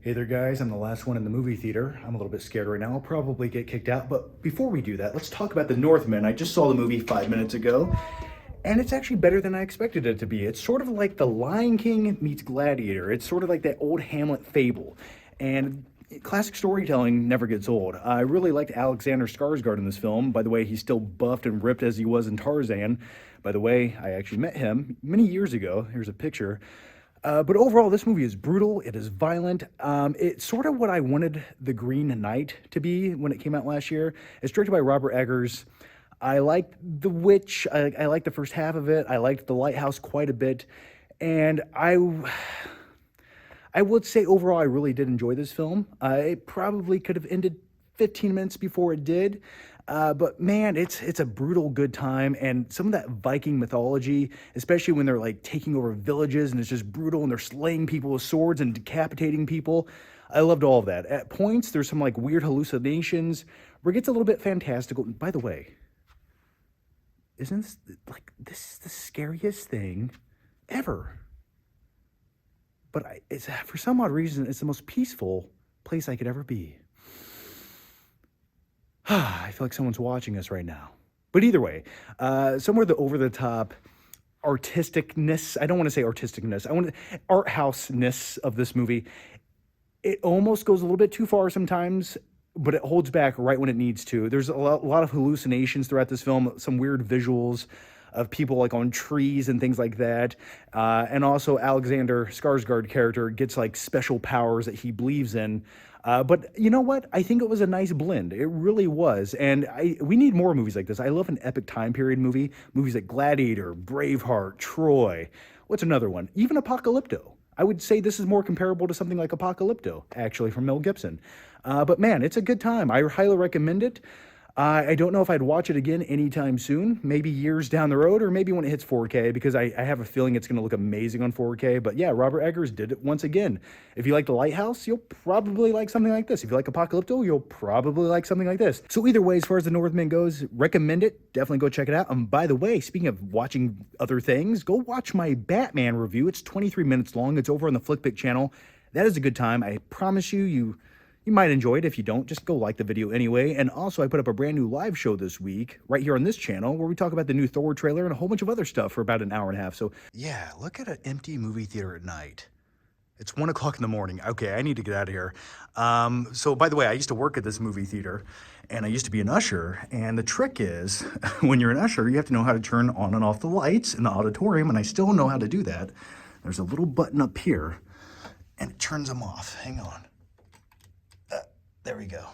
Hey there guys, I'm the last one in the movie theater. I'm a little bit scared right now. I'll probably get kicked out, but before we do that, let's talk about The Northman. I just saw the movie 5 minutes ago, and it's actually better than I expected it to be. It's sort of like The Lion King meets Gladiator. It's sort of like that old Hamlet fable. And classic storytelling never gets old. I really liked Alexander Skarsgård in this film. By the way, he's still buffed and ripped as he was in Tarzan. By the way, I actually met him many years ago. Here's a picture. But overall, this movie is brutal. It is violent. It's sort of what I wanted The Green Knight to be when it came out last year. It's directed by Robert Eggers. I liked The Witch. I liked the first half of it. I liked The Lighthouse quite a bit. And I would say overall, I really did enjoy this film. It probably could have ended 15 minutes before it did. But man, it's a brutal good time, and some of that Viking mythology, especially when they're like taking over villages and it's just brutal and they're slaying people with swords and decapitating people. I loved all of that. At points, there's some like weird hallucinations where it gets a little bit fantastical. By the way, isn't this is the scariest thing ever? But it's for some odd reason, it's the most peaceful place I could ever be. I feel like someone's watching us right now. But either way, somewhere the over-the-top artisticness, I don't want to say artisticness, I want to, art house-ness of this movie, it almost goes a little bit too far sometimes, but it holds back right when it needs to. There's a lot of hallucinations throughout this film, some weird visuals of people like on trees and things like that. And also Alexander Skarsgård character gets like special powers that he believes in. But you know what? I think it was a nice blend. It really was. And we need more movies like this. I love an epic time period movie. Movies like Gladiator, Braveheart, Troy. What's another one? Even Apocalypto. I would say this is more comparable to something like Apocalypto, actually, from Mel Gibson. But man, it's a good time. I highly recommend it. I don't know if I'd watch it again anytime soon, maybe years down the road, or maybe when it hits 4K, because I have a feeling it's going to look amazing on 4K. But yeah, Robert Eggers did it once again. If you like The Lighthouse, you'll probably like something like this. If you like Apocalypto, you'll probably like something like this. So either way, as far as The Northman goes, recommend it. Definitely go check it out. And by the way, speaking of watching other things, go watch my Batman review. It's 23 minutes long. It's over on the Flickpick channel. That is a good time. I promise you might enjoy it. If you don't, just go like the video anyway. And also, I put up a brand new live show this week, right here on this channel, where we talk about the new Thor trailer and a whole bunch of other stuff for about an hour and a half. So yeah, look at an empty movie theater at night. It's 1 o'clock in the morning. Okay, I need to get out of here. So by the way, I used to work at this movie theater, and I used to be an usher. And the trick is, when you're an usher, you have to know how to turn on and off the lights in the auditorium, and I still know how to do that. There's a little button up here, and it turns them off. Hang on. There we go.